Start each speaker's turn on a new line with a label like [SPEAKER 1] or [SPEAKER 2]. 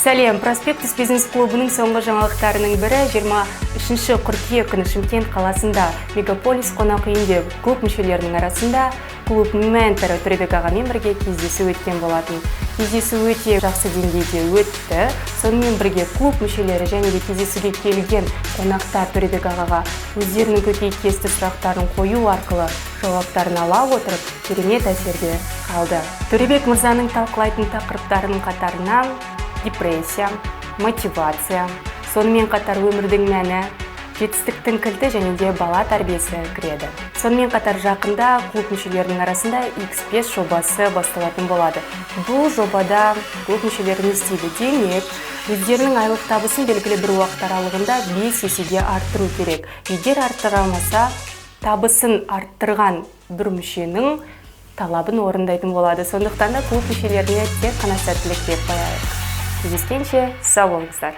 [SPEAKER 1] Сәлем, Проспектус бизнес-клубының соңғы жаңалықтарының бірі 23 қыркүйек күні Шымкент қаласында Мегаполис қонақ үйінде клуб мүшелерінің арасында клуб менторы Төребек ағамен бірге кездесу өткен болатын. Кездесу өте жақсы деңгейде өтті. Сонымен бірге клуб мүшелері және де кездесуге келген қонақтар Төребек ағаға өздерінің көкейкесті сұрақтарын қою арқылы жауаптарын ала отырып, керемет әсерде қалды. Төребек мырзаның талқылайтын тақырыптарының қатарына депрессия, мотивация, сонымен қатар өмірдің мәні, жетістіктің кілті және де бала тәрбиесі кіреді. Сонымен қатар жақында клуб мүшелерінің арасында X5 жобасы басталатын болады. Бұл жобада клуб мүшелері не істейді? Демек, өздерінің айлық табысын белгілі бір уақыт аралығында 5 есеге арттыру керек. Егер арттыра алмаса, табысын арттырған бір мүшенің талабын орындайтын болады. Сондықтан да клуб мүшелеріне тек қана сәттілік деп қояйық. Кездескенше сау болыңыздар.